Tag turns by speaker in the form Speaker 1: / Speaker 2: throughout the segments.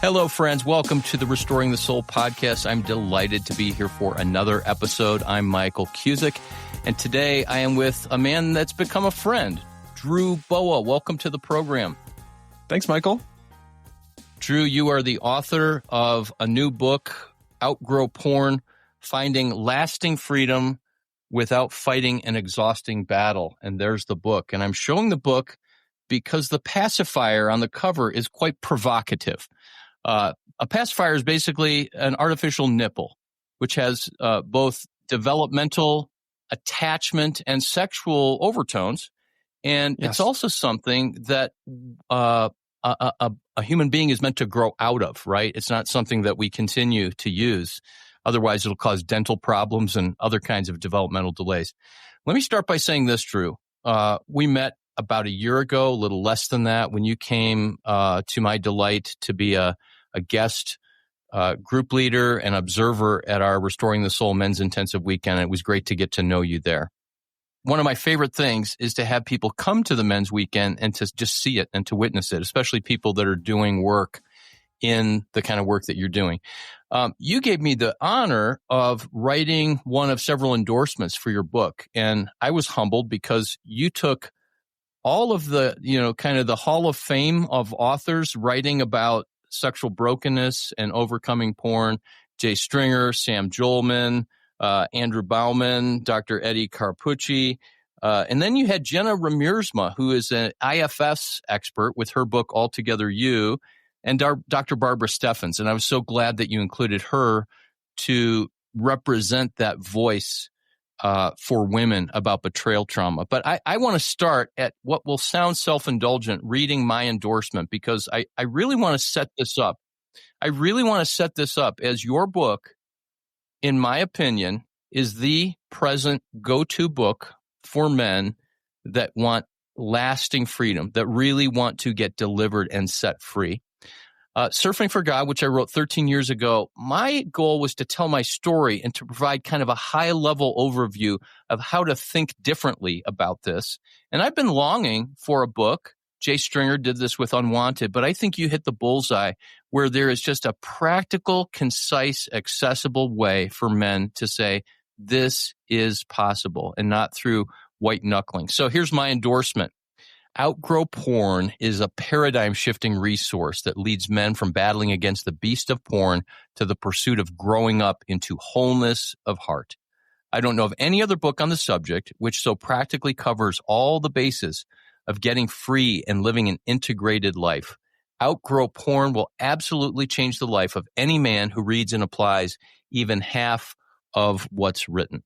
Speaker 1: Hello, friends. Welcome to the Restoring the Soul podcast. I'm delighted to be here for another episode. I'm Michael Cusick, and today I am with a man that's become a friend, Drew Boa. Welcome to the program.
Speaker 2: Thanks, Michael.
Speaker 1: Drew, you are the author of a new book, Outgrow Porn, Finding Lasting Freedom Without Fighting an Exhausting Battle. And there's the book. And I'm showing the book because the pacifier on the cover is quite provocative. A pacifier is basically an artificial nipple, which has both developmental, attachment, and sexual overtones. And It's also something that a human being is meant to grow out of, right? It's not something that we continue to use. Otherwise, it'll cause dental problems and other kinds of developmental delays. Let me start by saying this, Drew. We met about a year ago, a little less than that, when you came to my delight to be a guest group leader and observer at our Restoring the Soul Men's Intensive Weekend. It was great to get to know you there. One of my favorite things is to have people come to the Men's Weekend and to just see it and to witness it, especially people that are doing work in the kind of work that you're doing. You gave me the honor of writing one of several endorsements for your book, and I was humbled because you took all of the, kind of the Hall of Fame of authors writing about sexual brokenness and overcoming porn, Jay Stringer, Sam Jolman, Andrew Bauman, Dr. Eddie Carpucci, and then you had Jenna Ramiersma, who is an IFS expert with her book Altogether You, and Dr. Barbara Steffens. And I was so glad that you included her to represent that voice for women about betrayal trauma. But I want to start at what will sound self-indulgent, reading my endorsement, because I really want to set this up. I really want to set this up as your book, in my opinion, is the present go-to book for men that want lasting freedom, that really want to get delivered and set free. Surfing for God, which I wrote 13 years ago, my goal was to tell my story and to provide kind of a high-level overview of how to think differently about this. And I've been longing for a book. Jay Stringer did this with Unwanted, but I think you hit the bullseye where there is just a practical, concise, accessible way for men to say, this is possible, and not through white-knuckling. So here's my endorsement. Outgrow Porn is a paradigm-shifting resource that leads men from battling against the beast of porn to the pursuit of growing up into wholeness of heart. I don't know of any other book on the subject which so practically covers all the bases of getting free and living an integrated life. Outgrow Porn will absolutely change the life of any man who reads and applies even half of what's written.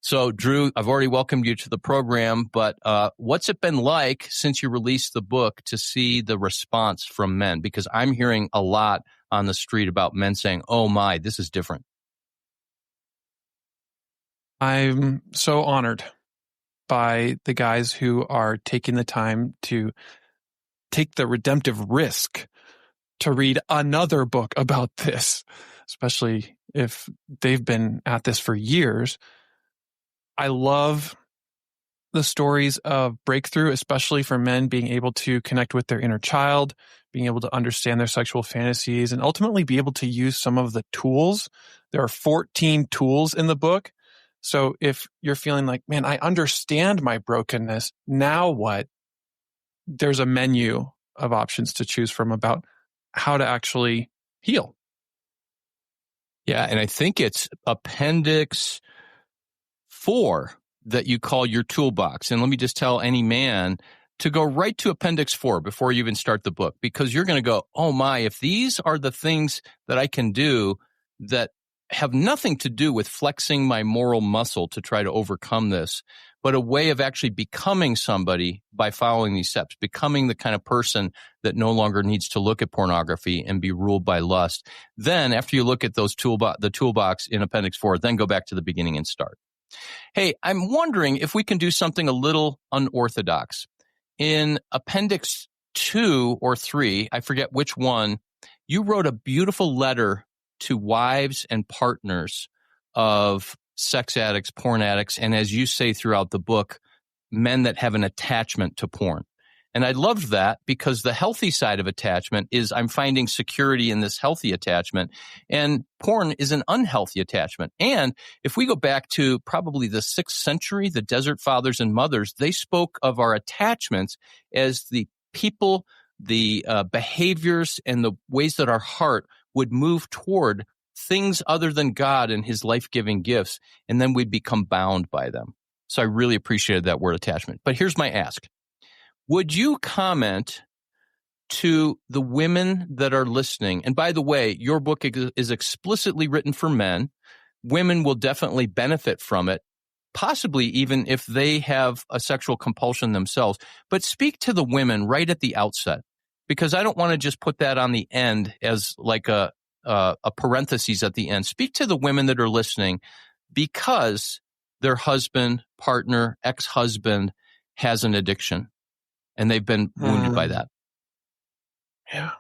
Speaker 1: So, Drew, I've already welcomed you to the program, but what's it been like since you released the book to see the response from men? Because I'm hearing a lot on the street about men saying, oh my, this is different.
Speaker 2: I'm so honored by the guys who are taking the time to take the redemptive risk to read another book about this, especially if they've been at this for years. I love the stories of breakthrough, especially for men being able to connect with their inner child, being able to understand their sexual fantasies, and ultimately be able to use some of the tools. There are 14 tools in the book. So if you're feeling like, man, I understand my brokenness, now what? There's a menu of options to choose from about how to actually heal.
Speaker 1: Yeah, and I think it's Appendix 4 that you call your toolbox. And let me just tell any man to go right to Appendix 4 before you even start the book, because you're going to go, oh my, if these are the things that I can do that have nothing to do with flexing my moral muscle to try to overcome this, but a way of actually becoming somebody by following these steps, becoming the kind of person that no longer needs to look at pornography and be ruled by lust. Then after you look at those the toolbox in Appendix 4, then go back to the beginning and start. Hey, I'm wondering if we can do something a little unorthodox. In Appendix 2 or 3, I forget which one, you wrote a beautiful letter to wives and partners of sex addicts, porn addicts, and as you say throughout the book, men that have an attachment to porn. And I loved that because the healthy side of attachment is I'm finding security in this healthy attachment, and porn is an unhealthy attachment. And if we go back to probably the 6th century, the Desert Fathers and Mothers, they spoke of our attachments as the people, the behaviors, and the ways that our heart would move toward things other than God and his life-giving gifts, and then we'd become bound by them. So I really appreciated that word attachment. But here's my ask. Would you comment to the women that are listening? And by the way, your book is explicitly written for men. Women will definitely benefit from it, possibly even if they have a sexual compulsion themselves. But speak to the women right at the outset, because I don't want to just put that on the end as like a parenthesis at the end. Speak to the women that are listening because their husband, partner, ex-husband has an addiction. And they've been wounded by that.
Speaker 2: Yeah.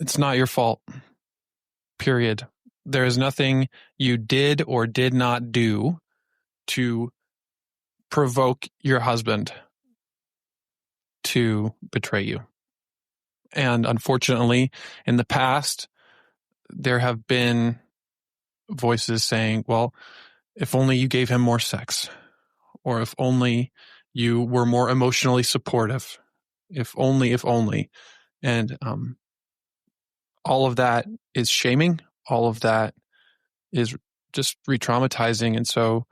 Speaker 2: It's not your fault. Period. There is nothing you did or did not do to provoke your husband to betray you. And unfortunately, in the past, there have been voices saying, well, if only you gave him more sex, or if only you were more emotionally supportive, if only. And all of that is shaming. All of that is just re-traumatizing. And so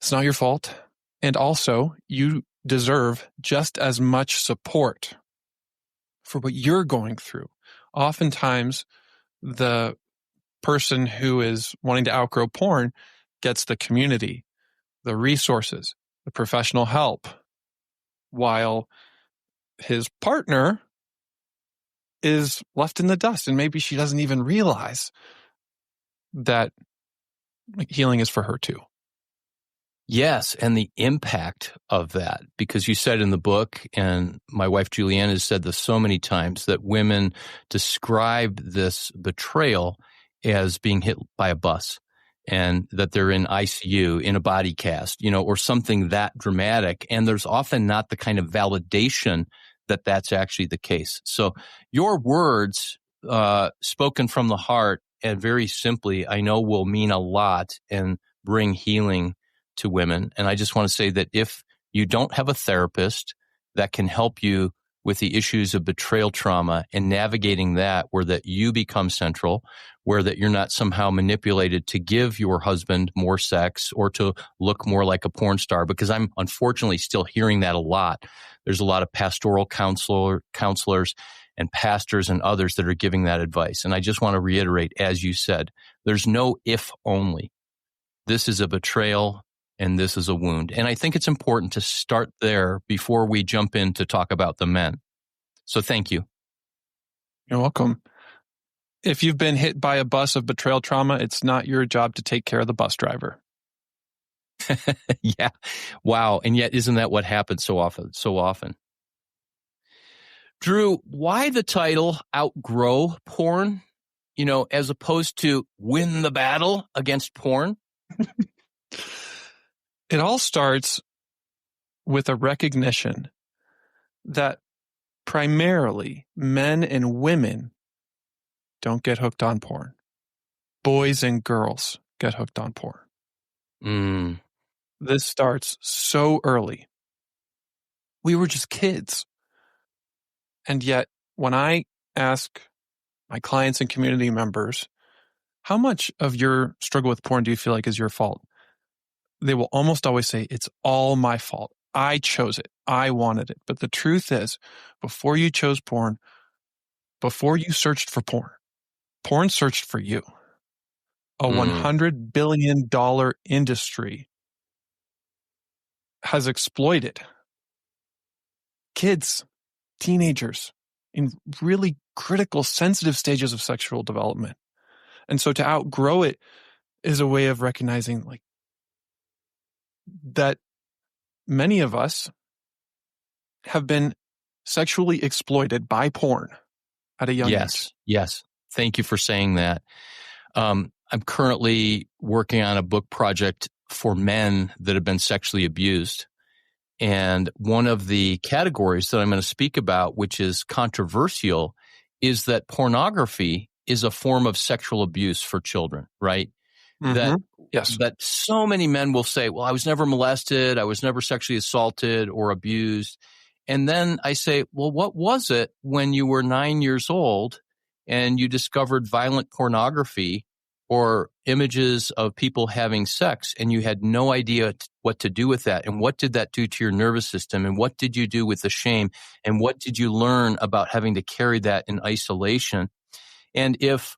Speaker 2: it's not your fault. And also, you deserve just as much support for what you're going through. Oftentimes, the person who is wanting to outgrow porn gets the community, the resources, the professional help, while his partner is left in the dust. And maybe she doesn't even realize that healing is for her too.
Speaker 1: Yes, and the impact of that, because you said in the book, and my wife Julianne has said this so many times, that women describe this betrayal as being hit by a bus, and that they're in ICU, in a body cast, or something that dramatic. And there's often not the kind of validation that that's actually the case. So your words, spoken from the heart and very simply, I know will mean a lot and bring healing to women. And I just want to say that if you don't have a therapist that can help you with the issues of betrayal trauma and navigating that, where that you become central, where that you're not somehow manipulated to give your husband more sex or to look more like a porn star, because I'm unfortunately still hearing that a lot. There's a lot of pastoral counselors and pastors and others that are giving that advice. And I just want to reiterate, as you said, there's no if only. This is a betrayal and this is a wound. And I think it's important to start there before we jump in to talk about the men. So thank you.
Speaker 2: You're welcome. If you've been hit by a bus of betrayal trauma, it's not your job to take care of the bus driver.
Speaker 1: Yeah. Wow. And yet, isn't that what happens so often? Drew, why the title Outgrow Porn, as opposed to Win the Battle Against Porn?
Speaker 2: It all starts with a recognition that primarily men and women don't get hooked on porn. Boys and girls get hooked on porn. This starts so early. We were just kids. And yet, when I ask my clients and community members, how much of your struggle with porn do you feel like is your fault? They will almost always say, it's all my fault. I chose it. I wanted it. But the truth is, before you chose porn, before you searched for porn, porn searched for you. A $100 billion industry has exploited kids, teenagers in really critical, sensitive stages of sexual development. And so to outgrow it is a way of recognizing that many of us have been sexually exploited by porn at a young age.
Speaker 1: Yes. Thank you for saying that. I'm currently working on a book project for men that have been sexually abused. And one of the categories that I'm going to speak about, which is controversial, is that pornography is a form of sexual abuse for children, right?
Speaker 2: Mm-hmm. Yes.
Speaker 1: That so many men will say, well, I was never molested, I was never sexually assaulted or abused. And then I say, well, what was it when you were 9 years old and you discovered violent pornography or images of people having sex and you had no idea what to do with that? And what did that do to your nervous system? And what did you do with the shame? And what did you learn about having to carry that in isolation? And if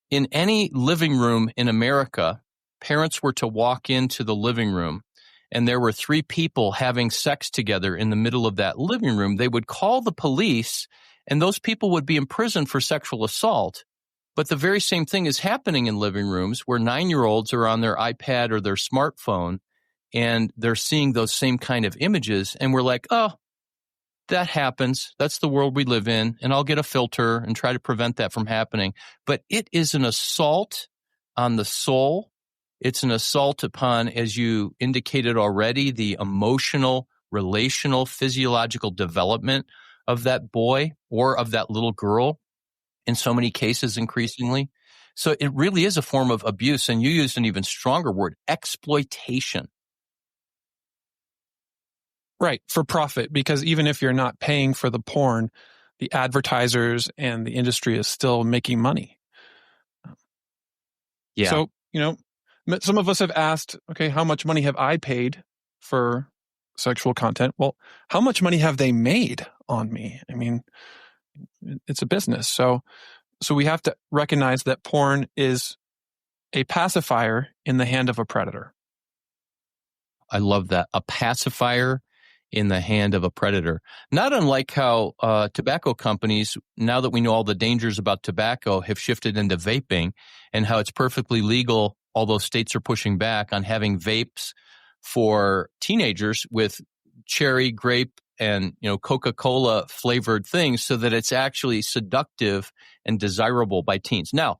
Speaker 1: in any living room in America, parents were to walk into the living room and there were three people having sex together in the middle of that living room, they would call the police and those people would be in prison for sexual assault. But the very same thing is happening in living rooms where 9-year-olds are on their iPad or their smartphone and they're seeing those same kind of images. And we're like, oh, that happens. That's the world we live in. And I'll get a filter and try to prevent that from happening. But it is an assault on the soul. It's an assault upon, as you indicated already, the emotional, relational, physiological development of that boy or of that little girl in so many cases increasingly. So it really is a form of abuse. And you used an even stronger word, exploitation.
Speaker 2: Right, for profit, because even if you're not paying for the porn, the advertisers and the industry is still making money.
Speaker 1: Yeah.
Speaker 2: So, some of us have asked, okay, how much money have I paid for sexual content? Well, how much money have they made on me? I mean, it's a business. So we have to recognize that porn is a pacifier in the hand of a predator.
Speaker 1: I love that. A pacifier in the hand of a predator. Not unlike how tobacco companies, now that we know all the dangers about tobacco, have shifted into vaping and how it's perfectly legal, although states are pushing back on having vapes for teenagers with cherry, grape, and Coca-Cola flavored things so that it's actually seductive and desirable by teens. Now,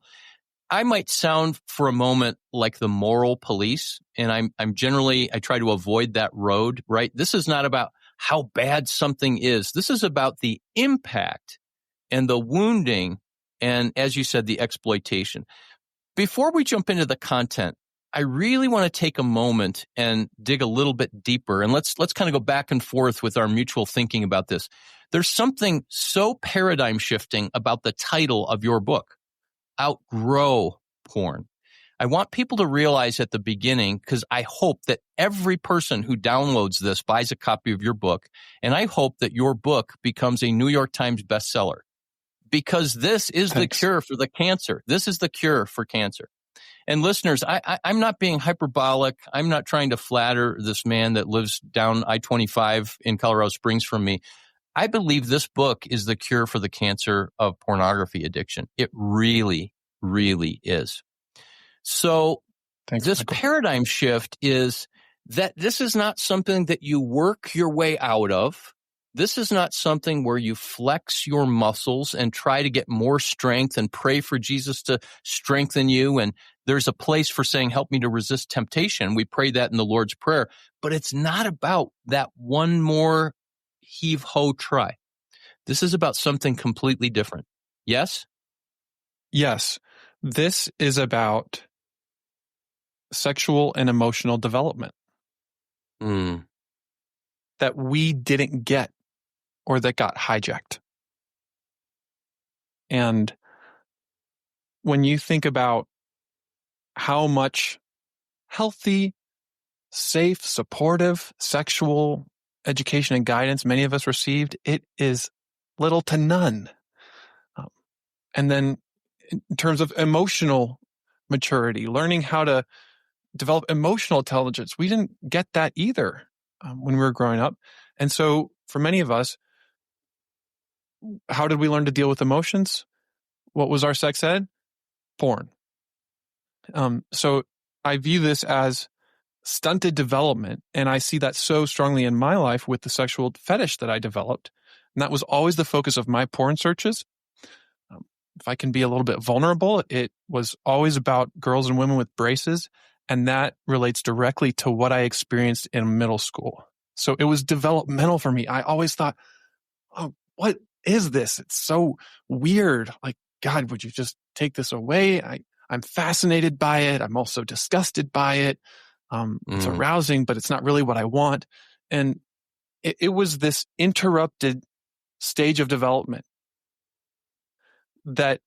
Speaker 1: I might sound for a moment like the moral police, and I try to avoid that road, right? This is not about how bad something is. This is about the impact and the wounding and, as you said, the exploitation. Before we jump into the content, I really want to take a moment and dig a little bit deeper, and let's kind of go back and forth with our mutual thinking about this. There's something so paradigm shifting about the title of your book, Outgrow porn. I want people to realize at the beginning, because I hope that every person who downloads this buys a copy of your book, and I hope that your book becomes a New York Times bestseller, because this is the cure for the cancer. This is the cure for cancer. And listeners, I'm not being hyperbolic. I'm not trying to flatter this man that lives down I-25 in Colorado Springs from me. I believe this book is the cure for the cancer of pornography addiction. It really, really is. So this paradigm shift is that this is not something that you work your way out of. This is not something where you flex your muscles and try to get more strength and pray for Jesus to strengthen you. And there's a place for saying, help me to resist temptation. We pray that in the Lord's Prayer. But it's not about that one more heave-ho try. This is about something completely different. Yes?
Speaker 2: Yes. This is about sexual and emotional development that we didn't get or that got hijacked. And when you think about how much healthy, safe, supportive sexual education and guidance many of us received, it is little to none. And then in terms of emotional maturity, learning how to develop emotional intelligence, we didn't get that either when we were growing up. And so for many of us, how did we learn to deal with emotions? What was our sex ed? Porn. So I view this as stunted development, and I see that so strongly in my life with the sexual fetish that I developed. And that was always the focus of my porn searches. If I can be a little bit vulnerable, it was always about girls and women with braces, and that relates directly to what I experienced in middle school. So it was developmental for me. I always thought, oh, what is this? It's so weird. Like, God, would you just take this away? I'm fascinated by it. I'm also disgusted by it. It's arousing, but it's not really what I want. And it was this interrupted stage of development that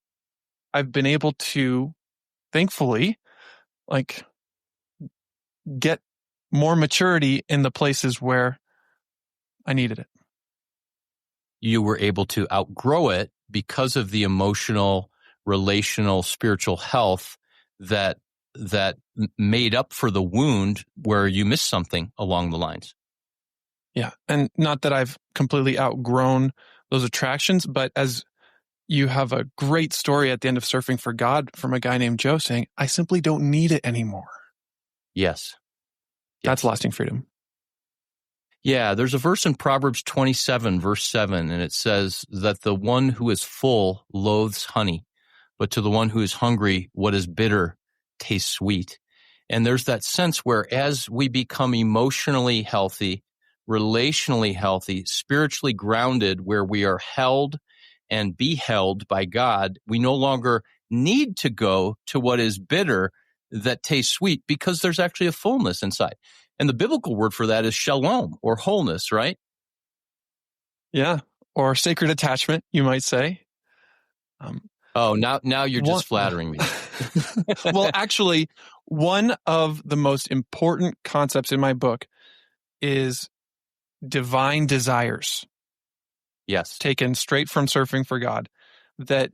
Speaker 2: I've been able to, thankfully, like, get more maturity in the places where I needed it.
Speaker 1: You were able to outgrow it because of the emotional, relational, spiritual health that made up for the wound where you missed something along the lines.
Speaker 2: Yeah. And not that I've completely outgrown those attractions, but as you have a great story at the end of Surfing for God from a guy named Joe saying, I simply don't need it anymore.
Speaker 1: Yes.
Speaker 2: That's lasting freedom.
Speaker 1: Yeah, there's a verse in Proverbs 27, verse 7, and it says that the one who is full loathes honey, but to the one who is hungry, what is bitter tastes sweet. And there's that sense where as we become emotionally healthy, relationally healthy, spiritually grounded, where we are held and beheld by God, we no longer need to go to what is bitter that tastes sweet because there's actually a fullness inside. And the biblical word for that is shalom, or wholeness, right?
Speaker 2: Yeah. Or sacred attachment, you might say.
Speaker 1: Now you're just flattering me.
Speaker 2: Well, actually, one of the most important concepts in my book is divine desires.
Speaker 1: Yes.
Speaker 2: Taken straight from Surfing for God. That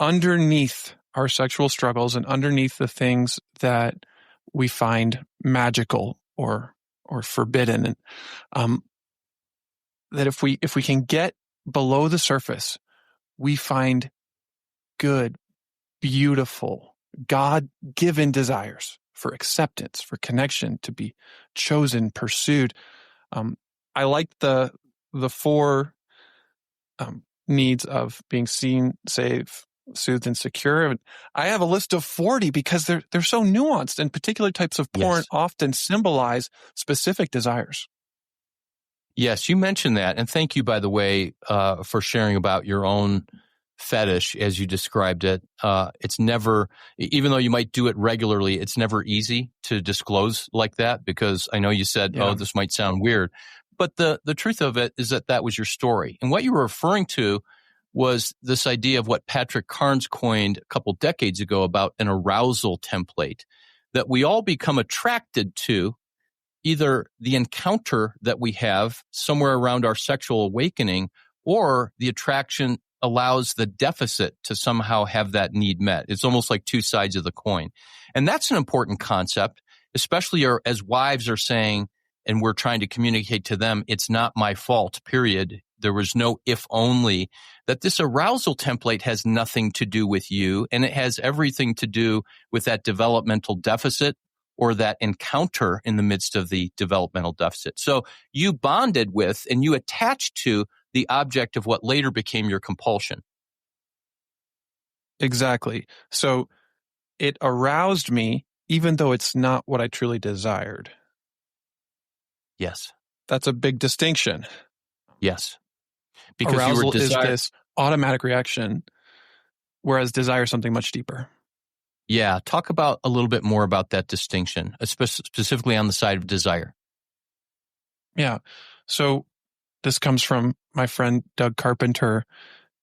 Speaker 2: underneath our sexual struggles and underneath the things that we find magical or forbidden, and that if we can get below the surface, we find good, beautiful, God-given desires for acceptance, for connection, to be chosen, pursued. I like the four needs of being seen, safe, soothed, and secure. I have a list of 40 because they're so nuanced, and particular types of porn often symbolize specific desires.
Speaker 1: Yes, you mentioned that. And thank you, by the way, for sharing about your own fetish as you described it. It's never, even though you might do it regularly, it's never easy to disclose like that, because I know you said, oh, this might sound weird. But the truth of it is that was your story. And what you were referring to was this idea of what Patrick Carnes coined a couple decades ago about an arousal template, that we all become attracted to either the encounter that we have somewhere around our sexual awakening, or the attraction allows the deficit to somehow have that need met. It's almost like two sides of the coin. And that's an important concept, especially as wives are saying, and we're trying to communicate to them, it's not my fault, period. There was no if only, that this arousal template has nothing to do with you, and it has everything to do with that developmental deficit or that encounter in the midst of the developmental deficit. So you bonded with and you attached to the object of what later became your compulsion.
Speaker 2: Exactly. So it aroused me, even though it's not what I truly desired.
Speaker 1: Yes.
Speaker 2: That's a big distinction.
Speaker 1: Yes. Because
Speaker 2: arousal is this automatic reaction, whereas desire is something much deeper.
Speaker 1: Yeah. Talk about a little bit more about that distinction, specifically on the side of desire.
Speaker 2: Yeah. So this comes from my friend Doug Carpenter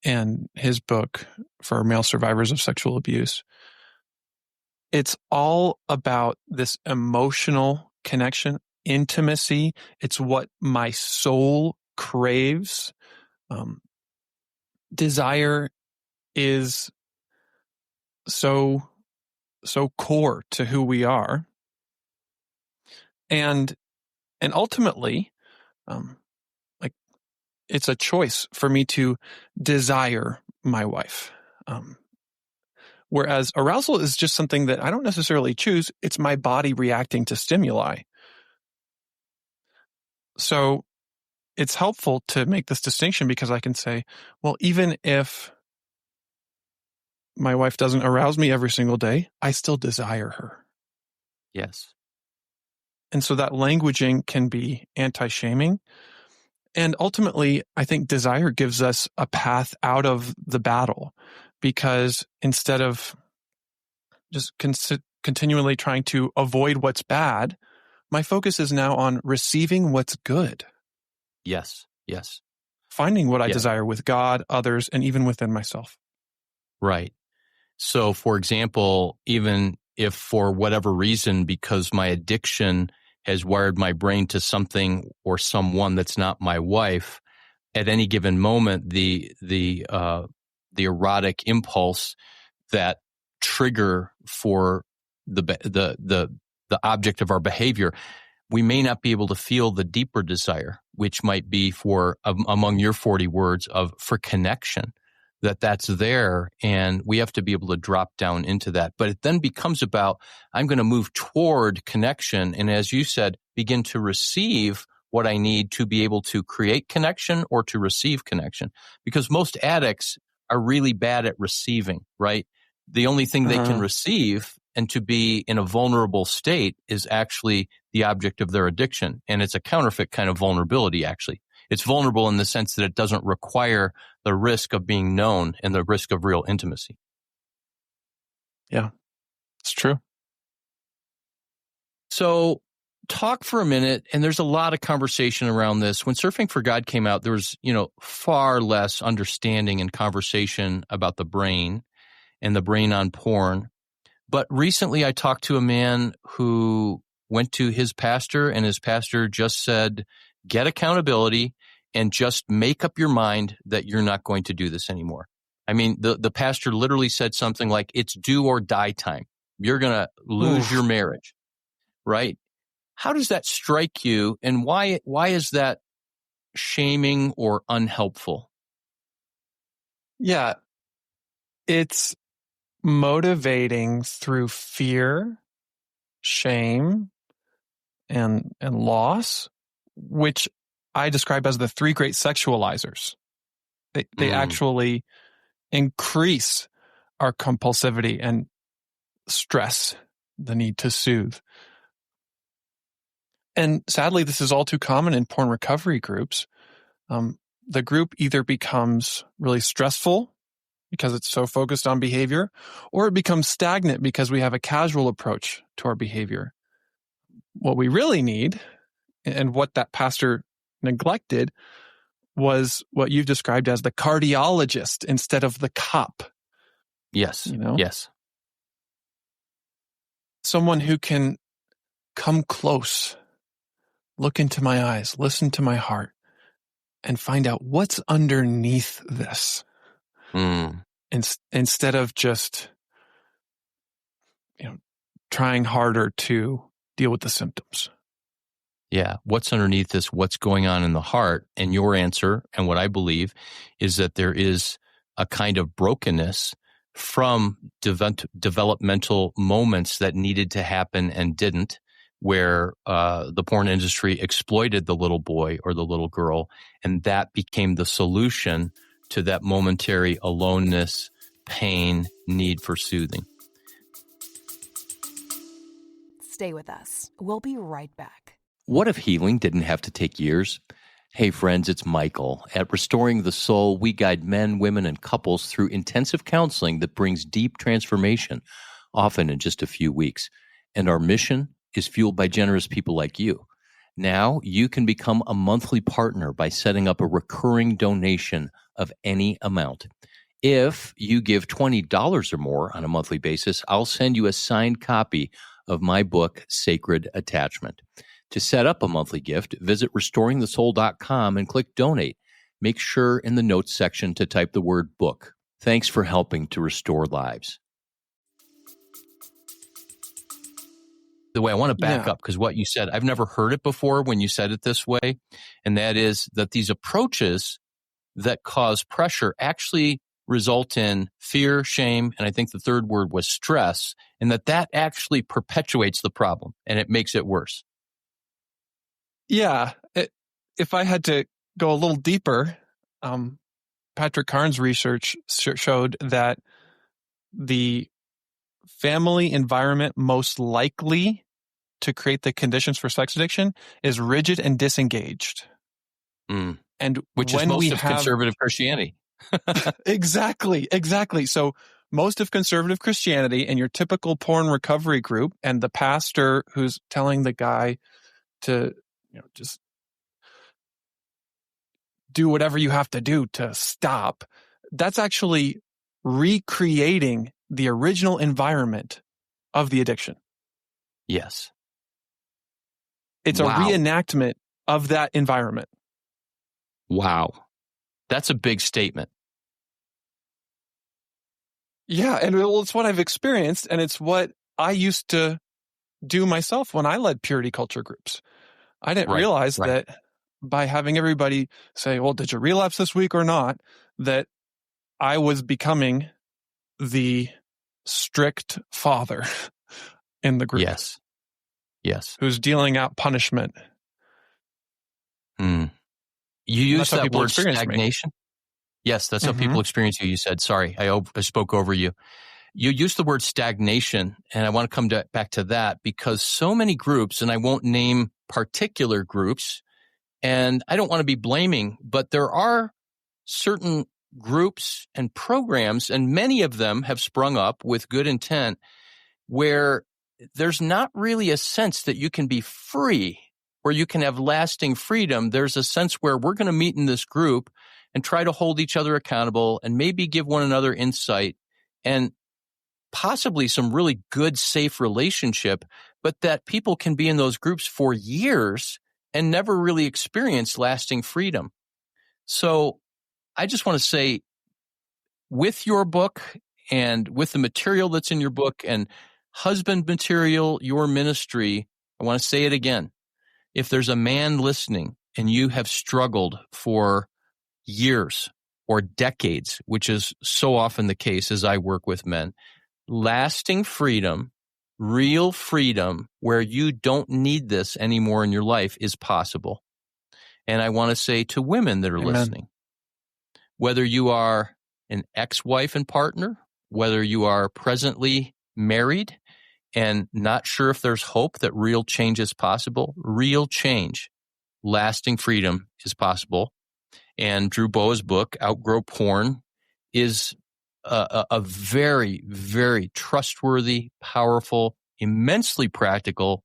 Speaker 2: and his book for male survivors of sexual abuse. It's all about this emotional connection, intimacy. It's what my soul craves. Desire is so core to who we are. And ultimately, like, it's a choice for me to desire my wife. Whereas arousal is just something that I don't necessarily choose. It's my body reacting to stimuli. So it's helpful to make this distinction, because I can say, well, even if my wife doesn't arouse me every single day, I still desire her.
Speaker 1: Yes.
Speaker 2: And so that languaging can be anti-shaming. And ultimately, I think desire gives us a path out of the battle, because instead of just continually trying to avoid what's bad, my focus is now on receiving what's good.
Speaker 1: Yes.
Speaker 2: Finding what I
Speaker 1: Yeah.
Speaker 2: desire with God, others, and even within myself.
Speaker 1: Right. So, for example, even if for whatever reason, because my addiction has wired my brain to something or someone that's not my wife, at any given moment, the erotic impulse, that trigger for the object of our behavior, we may not be able to feel the deeper desire, which might be for, among your 40 words, for connection, that's there. And we have to be able to drop down into that. But it then becomes about, I'm going to move toward connection. And as you said, begin to receive what I need to be able to create connection or to receive connection. Because most addicts are really bad at receiving, right? The only thing they can receive and to be in a vulnerable state is actually the object of their addiction. And it's a counterfeit kind of vulnerability, actually. It's vulnerable in the sense that it doesn't require the risk of being known and the risk of real intimacy.
Speaker 2: Yeah, it's true.
Speaker 1: So talk for a minute, and there's a lot of conversation around this. When Surfing for God came out, there was, far less understanding and conversation about the brain and the brain on porn. But recently I talked to a man who went to his pastor, and his pastor just said, get accountability and just make up your mind that you're not going to do this anymore. I mean, the pastor literally said something like, it's do or die time. You're going to lose your marriage, right? How does that strike you, and why is that shaming or unhelpful?
Speaker 2: Yeah, it's motivating through fear, shame, and loss, which I describe as the three great sexualizers. They actually increase our compulsivity and stress, the need to soothe. And sadly, this is all too common in porn recovery groups. The group either becomes really stressful because it's so focused on behavior, or it becomes stagnant because we have a casual approach to our behavior. What we really need, and what that pastor neglected, was what you've described as the cardiologist instead of the cop.
Speaker 1: Yes. Yes.
Speaker 2: Someone who can come close, look into my eyes, listen to my heart, and find out what's underneath this. Instead of just, trying harder to deal with the symptoms.
Speaker 1: Yeah. What's underneath this? What's going on in the heart? And your answer, and what I believe, is that there is a kind of brokenness from developmental moments that needed to happen and didn't, where the porn industry exploited the little boy or the little girl, and that became the solution to that momentary aloneness, pain, need for soothing.
Speaker 3: Stay with us. We'll be right back.
Speaker 1: What if healing didn't have to take years? Hey friends, it's Michael. At Restoring the Soul, we guide men, women, and couples through intensive counseling that brings deep transformation, often in just a few weeks. And our mission is fueled by generous people like you. Now you can become a monthly partner by setting up a recurring donation of any amount. If you give $20 or more on a monthly basis, I'll send you a signed copy of my book, Sacred Attachment. To set up a monthly gift, visit restoringthesoul.com and click donate. Make sure in the notes section to type the word book. Thanks for helping to restore lives. The way I want to back up, because what you said, I've never heard it before when you said it this way, and that is that these approaches that cause pressure actually result in fear, shame, and I think the third word was stress, and that actually perpetuates the problem and it makes it worse.
Speaker 2: Yeah. If I had to go a little deeper, Patrick Carnes' research showed that the family environment most likely to create the conditions for sex addiction is rigid and disengaged.
Speaker 1: Mm.
Speaker 2: And
Speaker 1: Which
Speaker 2: when
Speaker 1: is most
Speaker 2: we
Speaker 1: of
Speaker 2: have
Speaker 1: conservative Christianity.
Speaker 2: exactly. So most of conservative Christianity and your typical porn recovery group and the pastor who's telling the guy to, just do whatever you have to do to stop, that's actually recreating the original environment of the addiction.
Speaker 1: Yes.
Speaker 2: It's a
Speaker 1: Wow.
Speaker 2: reenactment of that environment.
Speaker 1: Wow. That's a big statement.
Speaker 2: Yeah, and it's what I've experienced, and it's what I used to do myself when I led purity culture groups. I didn't realize that by having everybody say, well, did you relapse this week or not, that I was becoming the strict father in the group.
Speaker 1: Yes.
Speaker 2: Who's dealing out punishment.
Speaker 1: You use that word
Speaker 2: stagnation.
Speaker 1: me. Yes, that's how people experience you. You said, sorry, I spoke over you. You used the word stagnation, and I want to come back to that because so many groups, and I won't name particular groups, and I don't want to be blaming, but there are certain groups and programs, and many of them have sprung up with good intent, where there's not really a sense that you can be free, where you can have lasting freedom. There's a sense where we're going to meet in this group and try to hold each other accountable and maybe give one another insight and possibly some really good, safe relationship, but that people can be in those groups for years and never really experience lasting freedom. So I just want to say, with your book and with the material that's in your book and husband material, your ministry, I want to say it again. If there's a man listening and you have struggled for years or decades, which is so often the case as I work with men, lasting freedom, real freedom where you don't need this anymore in your life is possible. And I want to say to women that are listening, whether you are an ex-wife and partner, whether you are presently married and not sure if there's hope that real change is possible, real change, lasting freedom is possible. And Drew Boa's book, Outgrow Porn, is a very, very trustworthy, powerful, immensely practical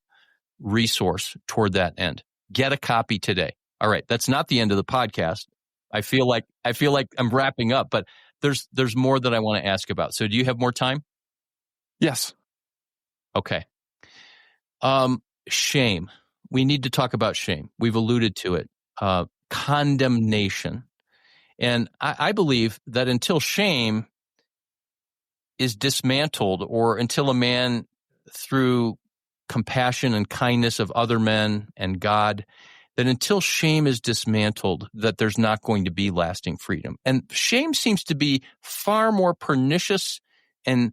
Speaker 1: resource toward that end. Get a copy today. All right, that's not the end of the podcast. I feel like I'm wrapping up, but there's more that I want to ask about. So do you have more time?
Speaker 2: Yes.
Speaker 1: Okay. Shame. We need to talk about shame. We've alluded to it. Condemnation. And I believe that until shame is dismantled, or until a man, through compassion and kindness of other men and God, that until shame is dismantled, that there's not going to be lasting freedom. And shame seems to be far more pernicious and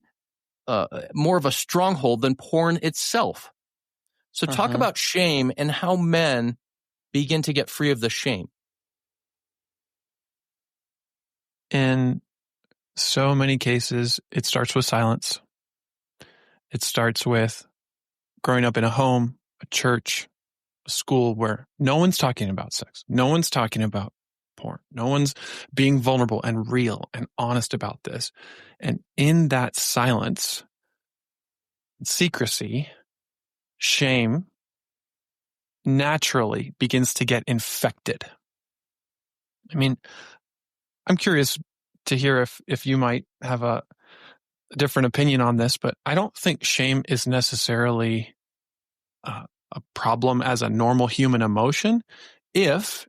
Speaker 1: more of a stronghold than porn itself. So talk about shame and how men begin to get free of the shame.
Speaker 2: In so many cases, it starts with silence. It starts with growing up in a home, a church, a school where no one's talking about sex. No one's talking about porn. No one's being vulnerable and real and honest about this. And in that silence, secrecy, shame naturally begins to get infected. I mean, I'm curious to hear if you might have a different opinion on this, but I don't think shame is necessarily a problem as a normal human emotion if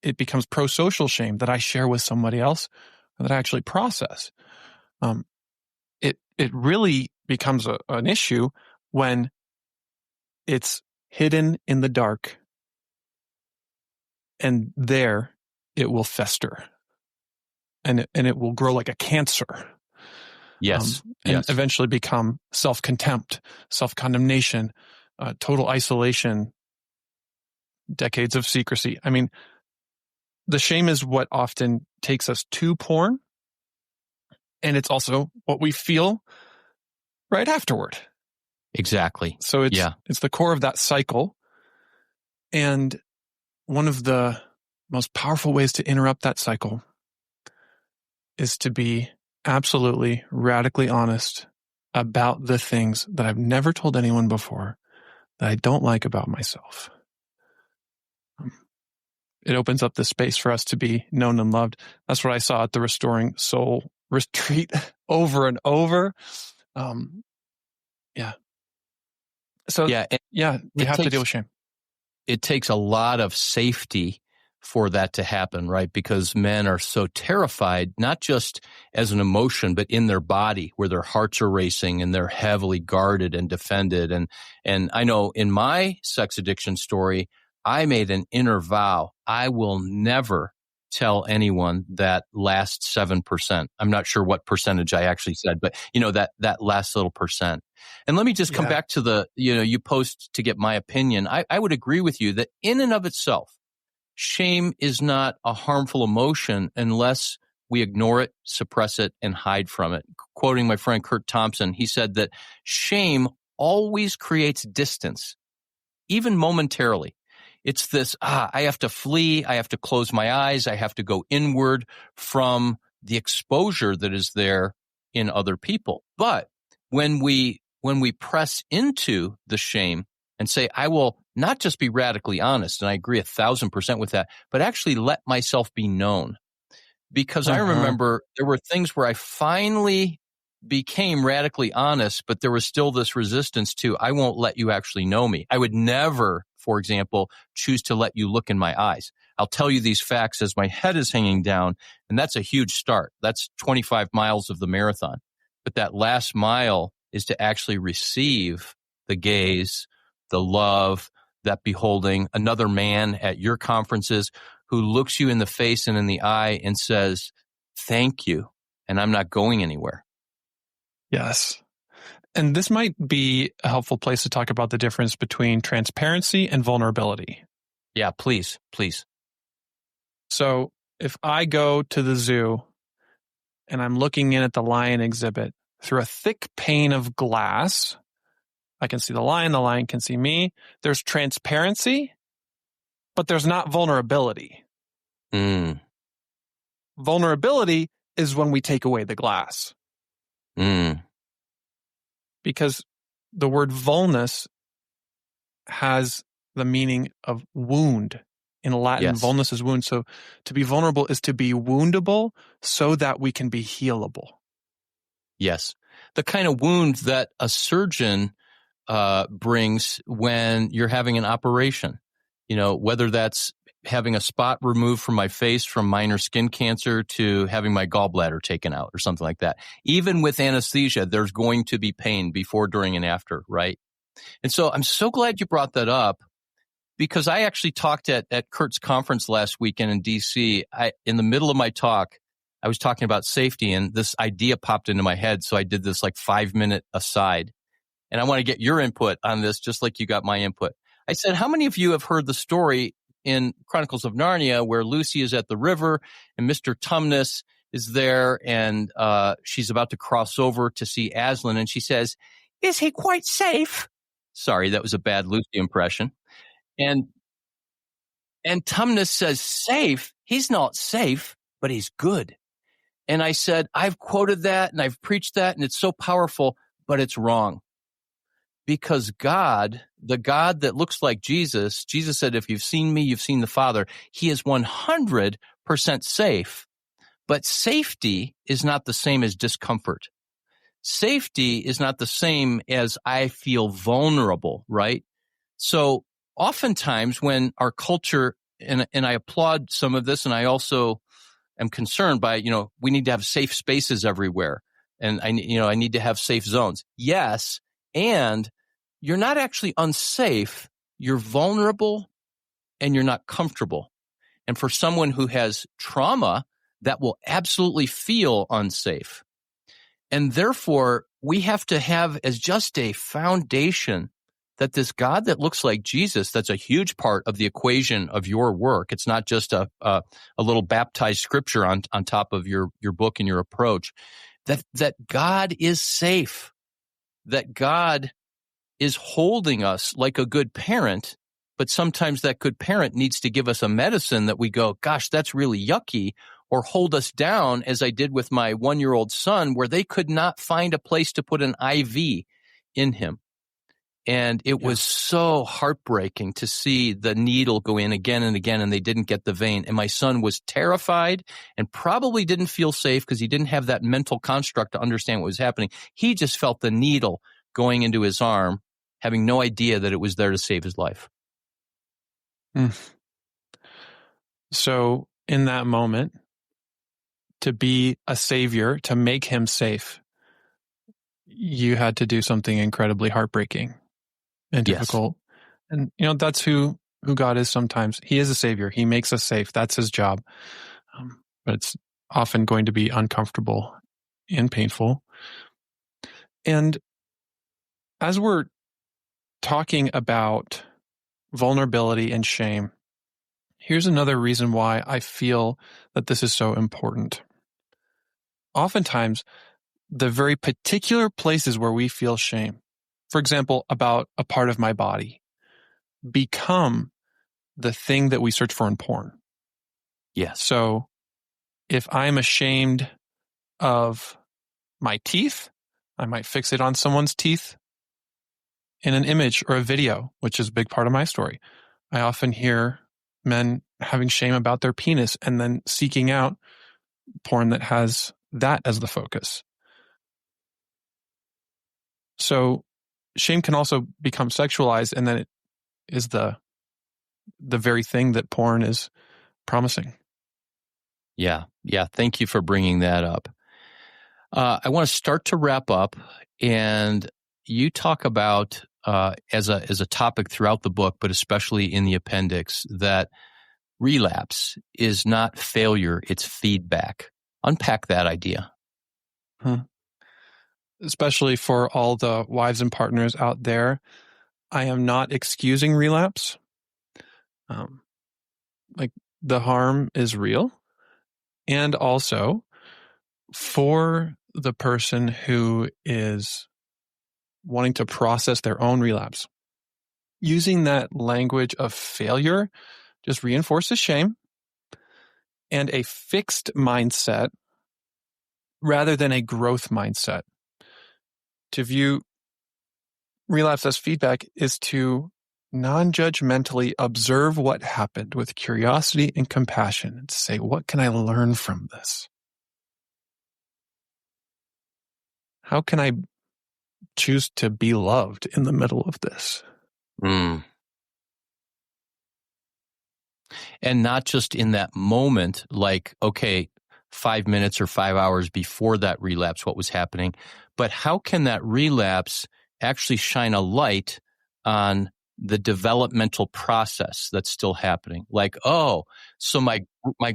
Speaker 2: it becomes pro-social shame that I share with somebody else or that I actually process. It really becomes an issue when it's hidden in the dark, and there it will fester, and it will grow like a cancer.
Speaker 1: Yes.
Speaker 2: And eventually become self-contempt, self-condemnation, total isolation, decades of secrecy. I mean, the shame is what often takes us to porn, and it's also what we feel right afterward.
Speaker 1: Exactly.
Speaker 2: So it's the core of that cycle. And one of the most powerful ways to interrupt that cycle is to be absolutely radically honest about the things that I've never told anyone before that I don't like about myself. It opens up the space for us to be known and loved. That's what I saw at the Restoring Soul retreat over and over. Yeah. So, we have to deal with shame.
Speaker 1: It takes a lot of safety for that to happen, right? Because men are so terrified, not just as an emotion, but in their body, where their hearts are racing and they're heavily guarded and defended. And I know in my sex addiction story, I made an inner vow. I will never tell anyone that last 7%. I'm not sure what percentage I actually said, but that last little percent. And let me just come back to you post to get my opinion. I would agree with you that in and of itself, shame is not a harmful emotion unless we ignore it, suppress it, and hide from it. Quoting my friend Kurt Thompson, he said that shame always creates distance, even momentarily. It's this, I have to flee, I have to close my eyes, I have to go inward from the exposure that is there in other people. But when we press into the shame and say, I will not just be radically honest, and I agree 1,000% with that, but actually let myself be known. Because I remember there were things where I finally became radically honest, but there was still this resistance to, I won't let you actually know me. I would never, for example, choose to let you look in my eyes. I'll tell you these facts as my head is hanging down, and that's a huge start. That's 25 miles of the marathon. But that last mile is to actually receive the gaze, the love, that beholding, another man at your conferences who looks you in the face and in the eye and says, thank you, and I'm not going anywhere.
Speaker 2: Yes. And this might be a helpful place to talk about the difference between transparency and vulnerability.
Speaker 1: Yeah, please.
Speaker 2: So if I go to the zoo and I'm looking in at the lion exhibit through a thick pane of glass, I can see the lion can see me. There's transparency, but there's not vulnerability. Vulnerability is when we take away the glass. Because the word vulnus has the meaning of wound. In Latin,
Speaker 1: Yes.
Speaker 2: vulnus is wound. So to be vulnerable is to be woundable so that we can be healable.
Speaker 1: Yes. The kind of wound that a surgeon brings when you're having an operation, whether that's having a spot removed from my face from minor skin cancer to having my gallbladder taken out or something like that. Even with anesthesia, there's going to be pain before, during, and after, right? And so I'm so glad you brought that up, because I actually talked at Kurt's conference last weekend in DC. In the middle of my talk, I was talking about safety, and this idea popped into my head. So I did this 5-minute aside. And I want to get your input on this, just like you got my input. I said, how many of you have heard the story in Chronicles of Narnia where Lucy is at the river and Mr. Tumnus is there, and she's about to cross over to see Aslan, and she says, is he quite safe? Sorry, that was a bad Lucy impression. And Tumnus says, safe? He's not safe, but he's good. And I said, I've quoted that and I've preached that, and it's so powerful, but it's wrong. Because God, the God that looks like Jesus said, if you've seen me, you've seen the Father. He is 100% safe. But safety is not the same as discomfort. Safety is not the same as I feel vulnerable, right? So oftentimes when our culture, and I applaud some of this, and I also am concerned by, we need to have safe spaces everywhere. And I need to have safe zones. Yes. And you're not actually unsafe. You're vulnerable and you're not comfortable. And for someone who has trauma, that will absolutely feel unsafe. And therefore, we have to have as just a foundation that this God that looks like Jesus, that's a huge part of the equation of your work. It's not just a little baptized scripture on top of your book and your approach, that God is safe, that God is holding us like a good parent, but sometimes that good parent needs to give us a medicine that we go, gosh, that's really yucky, or hold us down, as I did with my 1-year-old son, where they could not find a place to put an IV in him. And it was so heartbreaking to see the needle go in again and again, and they didn't get the vein. And my son was terrified and probably didn't feel safe because he didn't have that mental construct to understand what was happening. He just felt the needle going into his arm, having no idea that it was there to save his life.
Speaker 2: So in that moment, to be a savior, to make him safe, you had to do something incredibly heartbreaking and difficult. And, that's who God is sometimes. He is a savior. He makes us safe. That's his job. But it's often going to be uncomfortable and painful. And as we're talking about vulnerability and shame, here's another reason why I feel that this is so important. Oftentimes, the very particular places where we feel shame, for example, about a part of my body, become the thing that we search for in porn.
Speaker 1: Yes.
Speaker 2: So if I'm ashamed of my teeth, I might fixate on someone's teeth in an image or a video, which is a big part of my story. I often hear men having shame about their penis and then seeking out porn that has that as the focus. So shame can also become sexualized, and then it is the very thing that porn is promising. Yeah.
Speaker 1: Thank you for bringing that up. I want to start to wrap up, and you talk about as a topic throughout the book, but especially in the appendix, that relapse is not failure, it's feedback. Unpack that idea.
Speaker 2: Especially for all the wives and partners out there, I am not excusing relapse. Like, the harm is real. And also, for the person who is wanting to process their own relapse, using that language of failure just reinforces shame and a fixed mindset rather than a growth mindset. To view relapse as feedback is to non-judgmentally observe what happened with curiosity and compassion, and to say, what can I learn from this? How can I choose to be loved in the middle of this?
Speaker 1: And not just in that moment, like, okay, 5 minutes or 5 hours before that relapse, what was happening, but how can that relapse actually shine a light on the developmental process that's still happening? Like, so my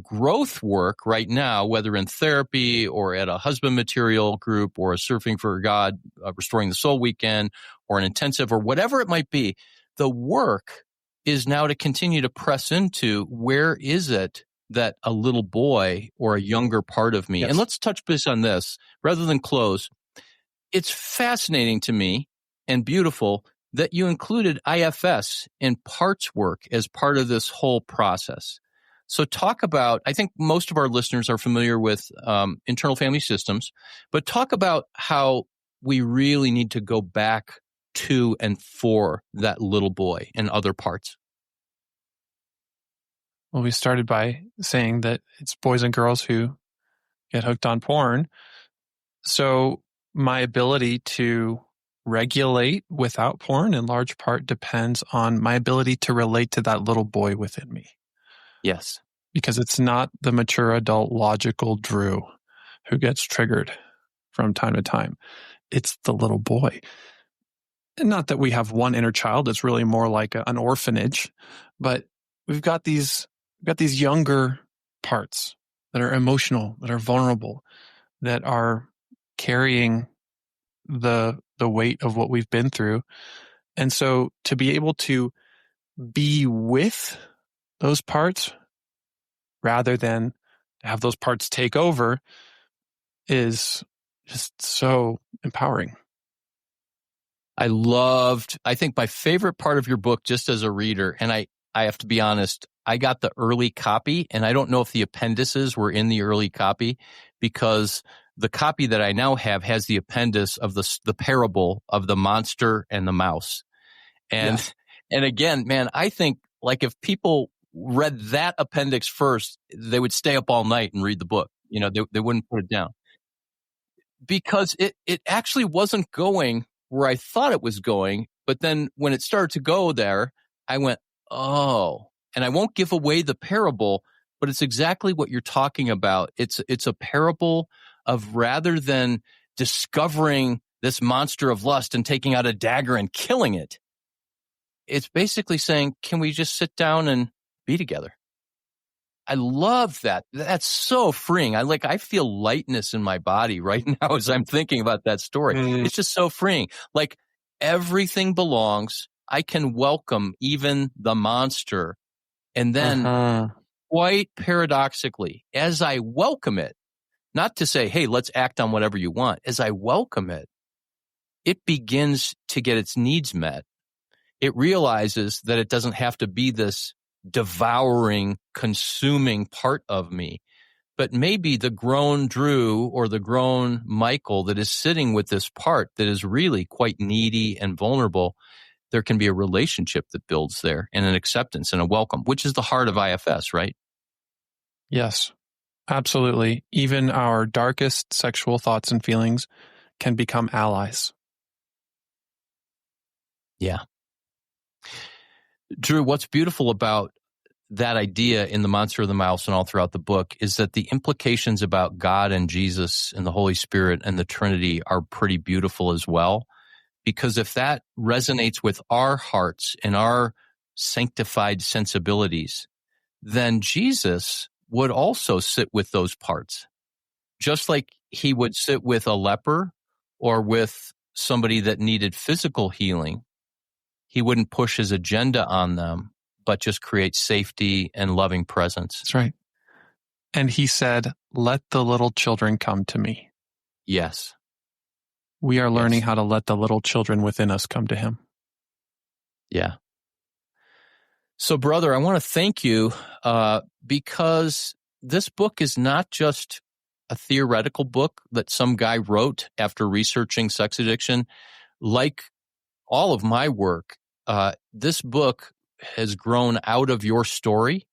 Speaker 1: growth work right now, whether in therapy or at a husband material group or a Surfing for God, Restoring the Soul weekend, or an intensive, or whatever it might be, the work is now to continue to press into, where is it that a little boy or a younger part of me, and let's touch base on this rather than close. It's fascinating to me and beautiful that you included IFS and parts work as part of this whole process. So talk about, I think most of our listeners are familiar with internal family systems, but talk about how we really need to go back to and for that little boy and other parts.
Speaker 2: Well, we started by saying that it's boys and girls who get hooked on porn. So my ability to regulate without porn in large part depends on my ability to relate to that little boy within me.
Speaker 1: Yes.
Speaker 2: Because it's not the mature adult logical Drew who gets triggered from time to time. It's the little boy. And not that we have one inner child. It's really more like an orphanage, but we've got these younger parts that are emotional, that are vulnerable, that are carrying the weight of what we've been through. And so to be able to be with those parts rather than have those parts take over is just so empowering.
Speaker 1: I think my favorite part of your book, just as a reader, and I have to be honest, I got the early copy, and I don't know if the appendices were in the early copy, because the copy that I now have has the appendix of the parable of the monster and the mouse. And
Speaker 2: Yes.
Speaker 1: and again, man, I think like if people read that appendix first, they would stay up all night and read the book. They wouldn't put it down, because it actually wasn't going where I thought it was going. But then when it started to go there, I went, oh, and I won't give away the parable, but it's exactly what you're talking about. It's a parable of, rather than discovering this monster of lust and taking out a dagger and killing it, it's basically saying, can we just sit down and be together? I love that. That's so freeing. I feel lightness in my body right now as I'm thinking about that story. It's just so freeing. Like, everything belongs. I can welcome even the monster. And then quite paradoxically, as I welcome it, not to say, hey, let's act on whatever you want. As I welcome it, it begins to get its needs met. It realizes that it doesn't have to be this devouring, consuming part of me, but maybe the grown Drew or the grown Michael that is sitting with this part that is really quite needy and vulnerable, there can be a relationship that builds there, and an acceptance and a welcome, which is the heart of IFS, right?
Speaker 2: Yes, absolutely. Even our darkest sexual thoughts and feelings can become allies.
Speaker 1: Yeah. Drew, what's beautiful about that idea in The Monster of the Mouse and all throughout the book is that the implications about God and Jesus and the Holy Spirit and the Trinity are pretty beautiful as well. Because if that resonates with our hearts and our sanctified sensibilities, then Jesus would also sit with those parts. Just like he would sit with a leper or with somebody that needed physical healing, he wouldn't push his agenda on them, but just create safety and loving presence.
Speaker 2: That's right. And he said, let the little children come to me.
Speaker 1: Yes.
Speaker 2: We are learning how to let the little children within us come to him.
Speaker 1: Yeah. So, brother, I want to thank you because this book is not just a theoretical book that some guy wrote after researching sex addiction. Like all of my work, this book has grown out of your story,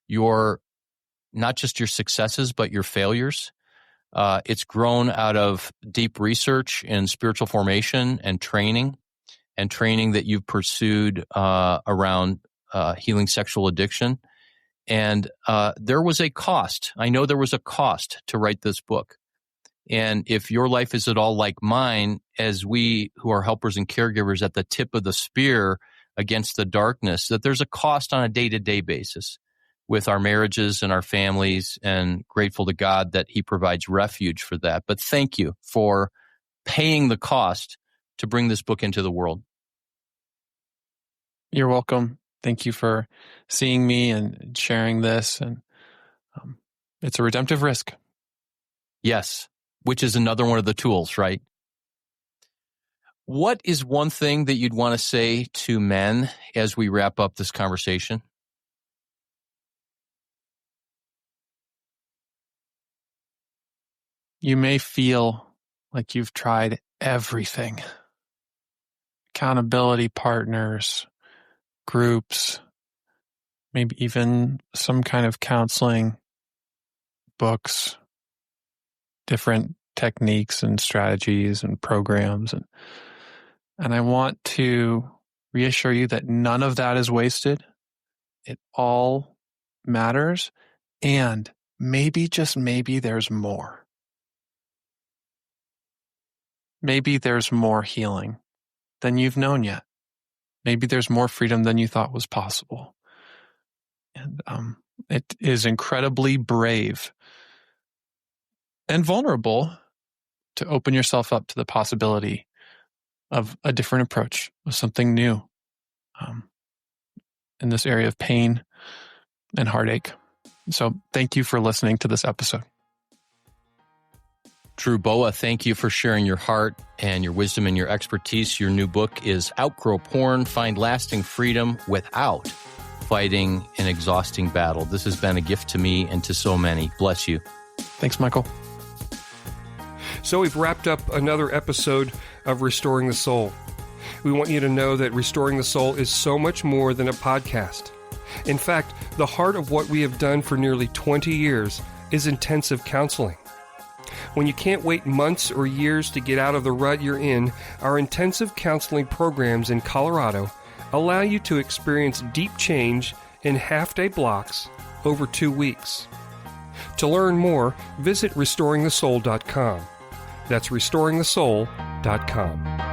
Speaker 1: not just your successes, but your failures. It's grown out of deep research in spiritual formation and training that you've pursued around healing sexual addiction. And there was a cost. I know there was a cost to write this book. And if your life is at all like mine, as we who are helpers and caregivers at the tip of the spear against the darkness, that there's a cost on a day-to-day basis with our marriages and our families, and grateful to God that he provides refuge for that. But thank you for paying the cost to bring this book into the world.
Speaker 2: You're welcome. Thank you for seeing me and sharing this. And it's a redemptive risk.
Speaker 1: Yes, which is another one of the tools, right? What is one thing that you'd want to say to men as we wrap up this conversation?
Speaker 2: You may feel like you've tried everything. Accountability partners, groups, maybe even some kind of counseling, books, different techniques and strategies and programs. And I want to reassure you that none of that is wasted. It all matters. And maybe, just maybe, there's more. Maybe there's more healing than you've known yet. Maybe there's more freedom than you thought was possible. And it is incredibly brave and vulnerable to open yourself up to the possibility of a different approach, of something new in this area of pain and heartache. So thank you for listening to this episode.
Speaker 1: Drew Boa, thank you for sharing your heart and your wisdom and your expertise. Your new book is Outgrow Porn, Find Lasting Freedom Without Fighting an Exhausting Battle. This has been a gift to me and to so many. Bless you.
Speaker 2: Thanks, Michael.
Speaker 4: So we've wrapped up another episode of Restoring the Soul. We want you to know that Restoring the Soul is so much more than a podcast. In fact, the heart of what we have done for nearly 20 years is intensive counseling. When you can't wait months or years to get out of the rut you're in, our intensive counseling programs in Colorado allow you to experience deep change in half-day blocks over 2 weeks. To learn more, visit restoringthesoul.com. That's restoringthesoul.com.